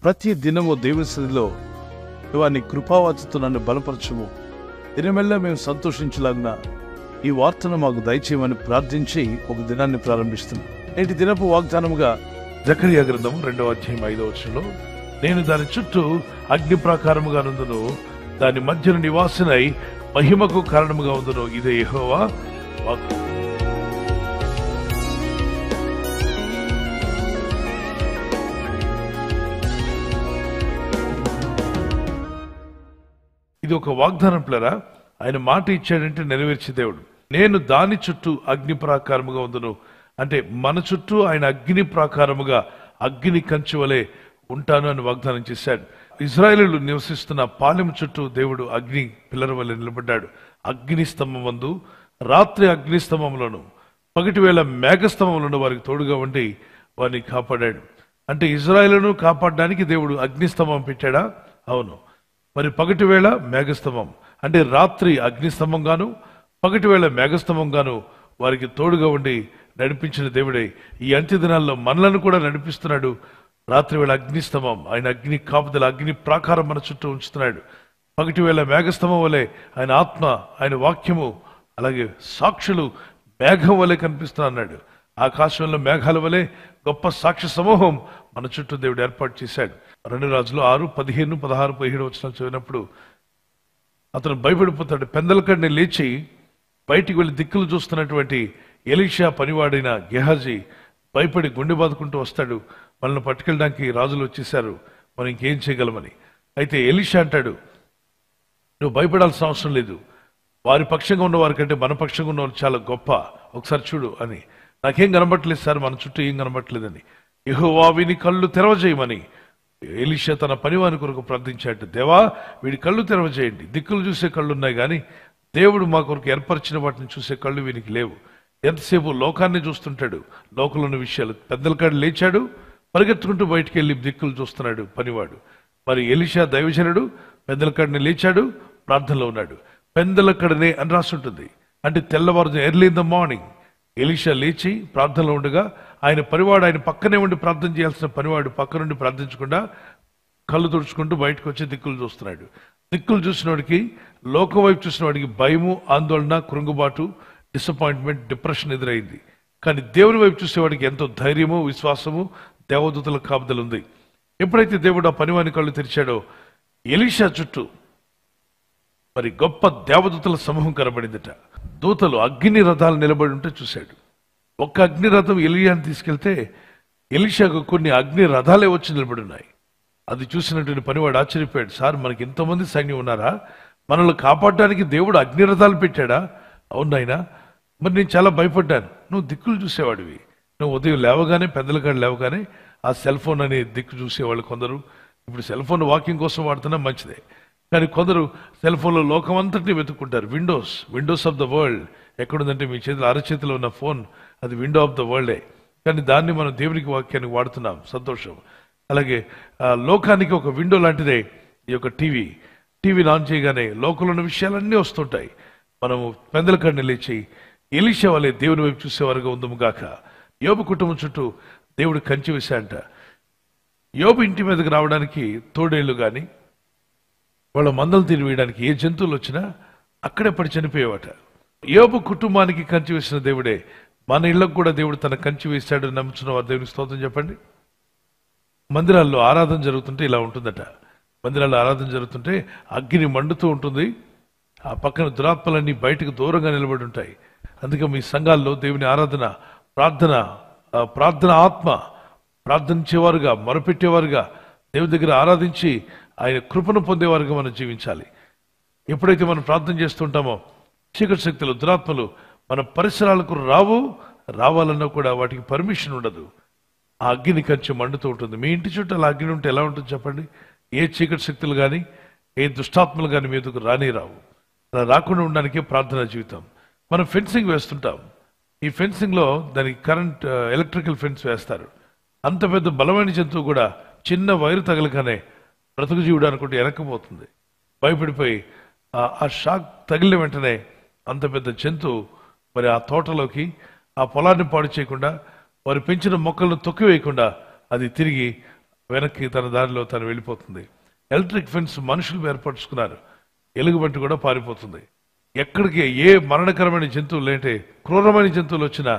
ప్రతి దినము దేవుని సన్నిధిలో వారిని కృపావాచతో నన్ను బలపరచము, దినమెల్లా మేము సంతోషించలాగిన ఈ వార్తను మాకు దయచేయమని ప్రార్థించి ఒక దినాన్ని ప్రారంభిస్తున్నాం. నేటి దినపు వాగ్దానముగా జకరియా గ్రంథము 2వ అధ్యాయం 5వ వచనంలో, నేను దాని చుట్టూ అగ్ని ప్రాకారముగా నుందును, దాని మధ్యన నివాసినై మహిమకు కారణముగా ఉందును, ఇదే యెహోవా వాక్కు. ఇది ఒక వాగ్దానం పిల్లరా. ఆయన మాట ఇచ్చాడంటే నెరవేర్చే దేవుడు. నేను దాని చుట్టూ అగ్ని ప్రాకారముగా ఉందును అంటే మన చుట్టూ ఆయన అగ్ని ప్రాకారముగా, అగ్ని కంచె వలె ఉంటాను అని వాగ్దానం చేశాడు. ఇశ్రాయేలీయులు నివసిస్తున్న పాలెం చుట్టూ దేవుడు అగ్ని పిల్లర వలె నిలబడ్డాడు. అగ్ని స్తంభం వందు, రాత్రి అగ్ని స్తంభంలోను, పగటి వేళ మేఘస్తంభంలోను వారికి తోడుగా ఉండి వారిని కాపాడాడు. అంటే ఇశ్రాయేలును కాపాడడానికి దేవుడు అగ్ని స్తంభం పెట్టాడా? అవును. మరి పగటి వేళ మేఘస్తంభం అంటే రాత్రి అగ్నిస్తంభం గాను, పగటి వేళ మేఘస్తంభం గాను వారికి తోడుగా ఉండి నడిపించిన దేవుడే ఈ అంత్య దినాల్లో మనలను కూడా నడిపిస్తున్నాడు. రాత్రి వేళ అగ్నిస్తంభం, ఆయన అగ్ని కాపుదల, అగ్ని ప్రాకారం మన చుట్టూ ఉంచుతున్నాడు. పగటి వేళ మేఘస్తంభం వలె ఆయన ఆత్మ, ఆయన వాక్యము, అలాగే సాక్షులు మేఘం వలె కనిపిస్తున్నాడు. ఆకాశంలో మేఘాల వలె గొప్ప సాక్షి సమూహం మన చుట్టూ దేవుడు ఏర్పాటు చేశాడు. 2 రాజులు 6:15, 16, 17 వచనాలు చదివినప్పుడు అతను భయపడిపోతాడు. పెందలకడిని లేచి బయటికి వెళ్ళి దిక్కులు చూస్తున్నటువంటి ఎలీషా పనివాడైన గెహాజీ భయపడి గుండె బాదుకుంటూ వస్తాడు. మనల్ని పట్టుకెళ్ళడానికి రాజులు వచ్చేసారు, మనం ఇంకేం చేయగలమని. అయితే ఎలీషా అంటాడు, నువ్వు భయపడాల్సిన అవసరం లేదు, వారి పక్షంగా ఉన్న వారి కంటే మన పక్షంగా ఉన్న వాళ్ళు చాలా గొప్ప, ఒకసారి చూడు అని. నాకేం కనబట్టలేదు సార్, మన చుట్టూ ఏం కనబట్టలేదని. యెహోవా వీని కళ్ళు తెరవజేయమని ఎలీషా తన పనివాని కొరకు ప్రార్థించాడు. దేవా వీడి కళ్ళు తెరవజేయండి. దిక్కులు చూసే కళ్ళు ఉన్నాయి కానీ దేవుడు మా కొరకు ఏర్పరిచిన వాటిని చూసే కళ్ళు వీనికి లేవు. ఎంతసేపు లోకాన్ని చూస్తుంటాడు, లోకంలోని విషయాలు. పెద్దలకాడు లేచాడు, పరిగెత్తుకుంటూ బయటికి వెళ్ళి దిక్కులు చూస్తున్నాడు పనివాడు. మరి ఎలీషా దైవజనుడు పెద్దలకాడిని లేచాడు, ప్రార్థనలో ఉన్నాడు. పెందలకడనే అని రాస్తుంటుంది, అంటే తెల్లవారు, early in the morning Elisha లేచి ప్రార్థనలో ఉండగా ఆయన పనివాడు ఆయన పక్కనే ఉండి ప్రార్థన చేయాల్సిన పనివాడు పక్క నుండి ప్రార్థించకుండా కళ్ళు తుడుచుకుంటూ బయటకు వచ్చి దిక్కులు చూస్తున్నాడు. దిక్కులు చూసిన వాడికి, లోకం వైపు చూసిన వాడికి భయము, ఆందోళన, కృంగుబాటు, డిసప్పాయింట్మెంట్, డిప్రెషన్ ఎదురైంది. కానీ దేవుని వైపు చూసేవాడికి ఎంతో ధైర్యము, విశ్వాసము, దేవదూతల కాపుదల ఉంది. ఎప్పుడైతే దేవుడు ఆ పనివాని కళ్ళు తెరిచాడో ఎలీషా చుట్టూ మరి గొప్ప దేవదూతల సమూహం కనబడిందట. దూతలు అగ్ని రథాలు నిలబడి ఉంటే చూశాడు. ఒక్క అగ్ని రథం ఎలీయాని తీసుకెళ్తే ఎలీషాకు కొన్ని అగ్ని రథాలే వచ్చి నిలబడి ఉన్నాయి. అది చూసినటువంటి పనివాడు ఆశ్చర్యపోయాడు. సార్ మనకి ఇంతమంది సైన్యం ఉన్నారా? మనల్ని కాపాడడానికి దేవుడు అగ్ని రథాలు పెట్టాడా? అవునాయనా, మరి నేను చాలా భయపడ్డాను. నువ్వు దిక్కులు చూసేవాడివి. నువ్వు ఉదయం లేవగానే, పెద్దలకాడు లేవగానే ఆ సెల్ ఫోన్ అనే దిక్కు చూసేవాళ్ళు కొందరు. ఇప్పుడు సెల్ ఫోన్ వాకింగ్ కోసం వాడుతున్నా మంచిదే, కానీ కొందరు సెల్ ఫోన్లో లోకం అంతటినీ వెతుక్కుంటారు. విండోస్ ఆఫ్ ద వరల్డ్ ఎక్కడుందంటే మీ చేతిలో, అరచేతిలో ఉన్న ఫోన్ అది విండో ఆఫ్ ద వరల్డే. కానీ దాన్ని మనం దేవునికి వాక్యానికి వాడుతున్నాం, సంతోషం. అలాగే లోకానికి ఒక విండో లాంటిదే ఈ యొక్క టీవీని ఆన్ చేయగానే లోకంలో ఉన్న విషయాలన్నీ వస్తుంటాయి. మనము పెందలకాడిని లేచి ఎలీషా వలె దేవుని వైపు చూసేవారుగా ఉందము గాక. యోబు కుటుంబం చుట్టూ దేవుడు కంచె వేశాడంట. యోబు ఇంటి మీదకి రావడానికి తోడేళ్లు కానీ వాళ్ళ మందలు తిని వేయడానికి ఏ జంతువులు వచ్చినా అక్కడే పడి చనిపోయేవాట. యోబు కుటుంబానికి కంచె వేసిన దేవుడే మన ఇళ్లకు కూడా దేవుడు తన కంచె వేశాడు. నమ్ముచున్న వారు దేవునికి స్తోత్రం చెప్పండి. మందిరాల్లో ఆరాధన జరుగుతుంటే ఇలా ఉంటుందట. మందిరాల్లో ఆరాధన జరుగుతుంటే అగ్ని మండుతూ ఉంటుంది, ఆ పక్కన దురాత్మలన్నీ బయటకు దూరంగా నిలబడి ఉంటాయి. అందుకే మీ సంఘాల్లో దేవుని ఆరాధన, ప్రార్థన ఆత్మ, ప్రార్థించేవారుగా, మొరపెట్టేవారుగా, దేవుని దగ్గర ఆరాధించి ఆయన కృపను పొందేవారుగా మనం జీవించాలి. ఎప్పుడైతే మనం ప్రార్థన చేస్తుంటామో చీకటి శక్తులు, దురాత్మలు మన పరిసరాలకు రావాలన్నా కూడా వాటికి పర్మిషన్ ఉండదు. ఆ అగ్ని కంచె మండుతూ ఉంటుంది. మీ ఇంటి చుట్టూ అలా అగ్ని ఉంటే ఎలా ఉంటుంది చెప్పండి? ఏ చీకటి శక్తులు కానీ, ఏ దుష్టాత్మలు కానీ మీదకు రావు. అలా రాకుండా ఉండడానికే ప్రార్థనా జీవితం. మనం ఫెన్సింగ్ వేస్తుంటాం. ఈ ఫెన్సింగ్లో దానికి కరెంట్, ఎలక్ట్రికల్ ఫెన్స్ వేస్తారు. అంత పెద్ద బలమైన జంతువు కూడా చిన్న వైరు తగలగానే బ్రతుకు జీవుడు అనుకుంటే వెనక్కిపోతుంది. భయపడిపోయి ఆ షాక్ తగిలిన వెంటనే అంత పెద్ద జంతువు మరి ఆ తోటలోకి, ఆ పొలాన్ని పాడు చేయకుండా, వారు పెంచిన మొక్కలను తొక్కివేయకుండా అది తిరిగి వెనక్కి తన దారిలో తను వెళ్ళిపోతుంది. ఎలక్ట్రిక్ ఫెన్స్ మనుషులు ఏర్పరచుకున్నారు, ఎలుగుబంటి కూడా పారిపోతుంది. ఎక్కడికి ఏ మరణకరమైన జంతువులు లేంటే క్రూరమైన జంతువులు వచ్చినా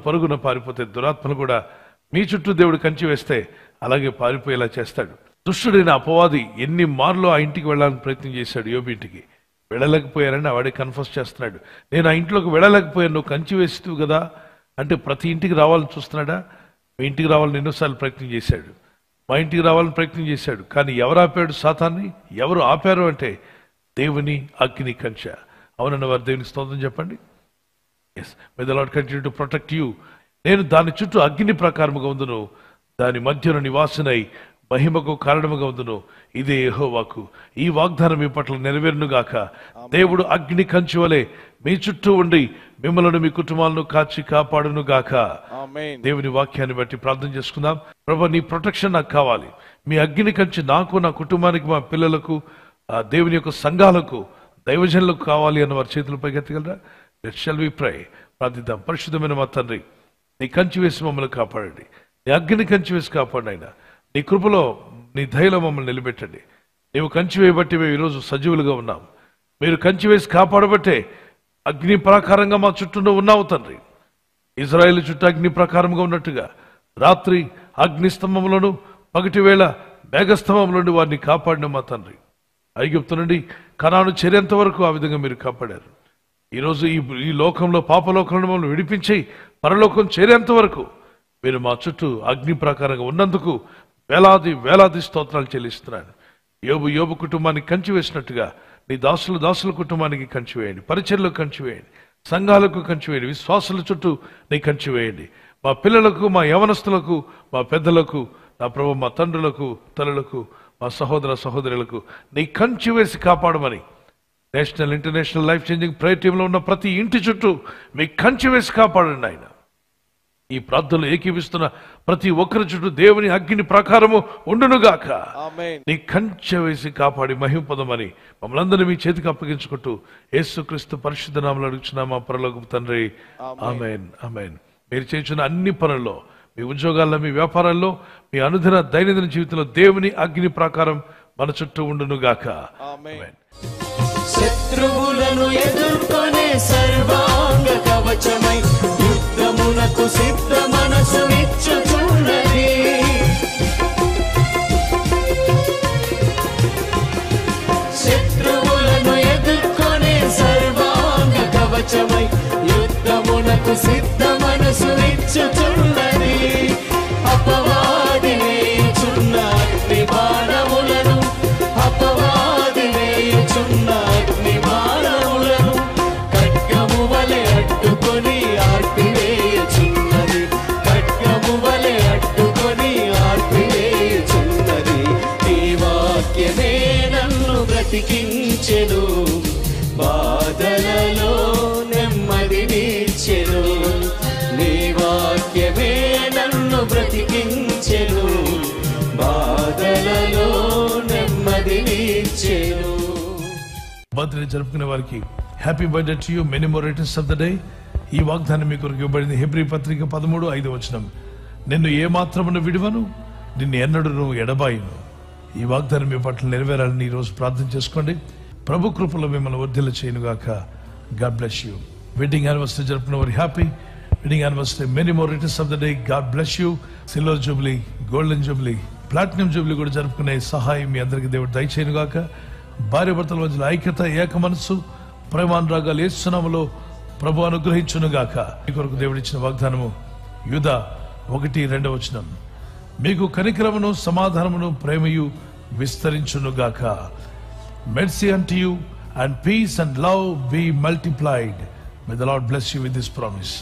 పరుగున పారిపోతే, దురాత్మలు కూడా మీ చుట్టూ దేవుడు కంచి వేస్తే అలాగే పారిపోయేలా చేస్తాడు. దుష్టుడైన అపవాది ఎన్ని మార్లు ఆ ఇంటికి వెళ్ళాలని ప్రయత్నం చేశాడు. యోబు ఇంటికి వెళ్ళలేకపోయారని వాడే కన్ఫర్స్ చేస్తున్నాడు. నేను ఆ ఇంట్లోకి వెళ్ళలేకపోయాను, నువ్వు కంచి వేస్తావు కదా అంటే ప్రతి ఇంటికి రావాలని చూస్తున్నాడా? మీ ఇంటికి రావాలని ఎన్నోసార్లు ప్రయత్నం చేశాడు, మా ఇంటికి రావాలని ప్రయత్నం చేశాడు. కానీ ఎవరు ఆపాడు సాతాన్ని? ఎవరు ఆపారు అంటే దేవుని అగ్ని కంచె. అవునన్న వారు దేవునికి స్తోత్రం చెప్పండి. Yes, may the Lord continue to protect you. నేను దాని చుట్టూ అగ్ని ప్రకారముగా ఉందును, దాని మధ్యన నివాసనై మహిమకు కారణముగా ఉందును. ఇదే యెహోవాకు ఈ వాగ్దానం మీ పట్ల నెరవేరునుగాక. దేవుడు అగ్ని కంచె వలె మీ చుట్టూ ఉండి మిమ్మల్ని మీ కుటుంబాలను కాచి కాపాడునుగాక. దేవుని వాక్యాన్ని బట్టి ప్రార్థన చేసుకుందాం. ప్రభువా, నీ ప్రొటెక్షన్ నాకు కావాలి. మీ అగ్ని కంచె నాకు, నా కుటుంబానికి, మా పిల్లలకు, దేవుని యొక్క సంఘాలకు, దైవజనులకు కావాలి అన్న వారి చేతులు పైకెత్తగలరా? లెట్స్ షల్ వి ప్రే. ప్రార్థిద్దాం. పరిశుద్ధమైన మా తండ్రి, నీ కంచి వేసి మమ్మల్ని కాపాడండి. నీ అగ్ని కంచి వేసి కాపాడండి ఆయన. నీ కృపలో, నీ దయలో మమ్మల్ని నిలబెట్టండి. నీవు కంచి వేయబట్టి మేము ఈరోజు సజీవులుగా ఉన్నాం. మీరు కంచి వేసి కాపాడబట్టే అగ్ని ప్రకారంగా మా చుట్టూ ఉన్నావు తండ్రి. ఇజ్రాయేల్ చుట్టూ అగ్ని ప్రకారంగా ఉన్నట్టుగా రాత్రి అగ్నిస్తంభంలోను, పగటి వేళ మేఘస్తంభంలో నుండి వారిని కాపాడిన మా తండ్రి. ఐగుప్తు నుండి కనాను చేరేంత వరకు ఆ విధంగా మీరు కాపాడారు. ఈరోజు ఈ లోకంలో, పాపలోకంలో మమ్మల్ని విడిపించి పరలోకం చేరేంత వరకు మీరు మా చుట్టూ అగ్ని ప్రకారంగా ఉన్నందుకు వేలాది స్తోత్రాలు చెల్లిస్తున్నాను. యోబు కుటుంబానికి కంచి వేసినట్టుగా నీ దాసుల కుటుంబానికి కంచి వేయండి, పరిచర్లకు కంచి వేయండి, సంఘాలకు కంచి వేయండి, విశ్వాసుల చుట్టూ నీ కంచి వేయండి. మా పిల్లలకు, మా యవనస్తులకు, మా పెద్దలకు, నా ప్రభు, మా తండ్రులకు, తల్లులకు, మా సహోదర సహోదరులకు నీ కంచి వేసి కాపాడమని national international life changing prayer టీంలో ఉన్న ప్రతి ఇంటి చుట్టూ మీ కంచి వేసి కాపాడండి ఆయన. ఈ ప్రార్థనలు ఏకీవిస్తున్న ప్రతి ఒక్కరి చుట్టూ దేవుని అగ్ని ప్రకారము ఉండునుగాక. నీ కంచె వేసి కాపాడి మహింపదమని మమ్మల్ని అందరినీ మీ చేతికి అప్పగించుకుంటూ యేసుక్రీస్తు పరిశుద్ధ నామములో అడుగుచున్నాము పరలోకపు తండ్రి. ఆమేన్, ఆమేన్. మీరు చేస్తున్న అన్ని పనుల్లో, మీ ఉద్యోగాల్లో, మీ వ్యాపారాల్లో, మీ అనుదిన దైనందిన జీవితంలో దేవుని అగ్ని ప్రకారం మన చుట్టూ ఉండునుగాక. ఆమేన్. శత్రువులను ఎదుర్కొనే సర్వాంగ కవచమై యుద్ధమునకు సిద్ధ మనసు నిచ్చుచున్నది. శత్రువులను ఎదుర్కొనే సర్వాంగ కవచమై యుద్ధమునకు సిద్ధ మనసు నిచ్చుచున్నది. అపవాది వేయుచున్న అగ్ని బాణములను, అపవాది వేయుచున్న అగ్ని బాణములను ఖడ్గము వలె అడ్డుకొని ఆర్పివేయుచున్నది. ఖడ్గము వలె అడ్డుకొని ఆర్పివేయుచున్నది. నీ వాక్యమే నన్ను బ్రతికించెను, బాధలలో నెమ్మదినిచ్చెను. నీ వాక్యమే నన్ను బ్రతికించెను, బాధలలో నెమ్మదినిచ్చెను. బర్త్డే జరుపుకునే వారికి happy birthday to you, many more returns of the day. ఈ వాగ్దానం మీ కొరకు ఇవ్వబడింది. హెబ్రీ పత్రిక 13:5 నిన్ను ఏమాత్రమును విడువను, నిన్ను ఎన్నడూను ఎడబాయును. ఈ వాగ్దానం మీ పట్ల నెరవేరాలని ఈరోజు ప్రార్థన చేసుకోండి. ప్రభు కృపలో మిమ్మల్ని వర్ధిల్ల చేయనుగాక. God bless you. Wedding anniversary జరుపుకున్న వారి happy wedding anniversary, many more returns of the day. God bless you. Silver jubilee, golden jubilee, platinum jubilee కూడా జరుపుకునే సహాయం మీ అందరికీ దేవుడు దయచేయనుగాక. భార్య భర్తల మధ్యలో ఐక్యత, ఏక మనస్సు, ప్రేమానురాగాలు యేసు నామములో ప్రభు అనుగ్రహించునుగాక. మీ కొరకు దేవుడిచ్చిన వాగ్దానము యూదా 1:2 మీకు కనికరమును, సమాధానమును, ప్రేమయు విస్తరించునుగాక. Mercy unto you and peace and love be multiplied. May the Lord bless you with this promise.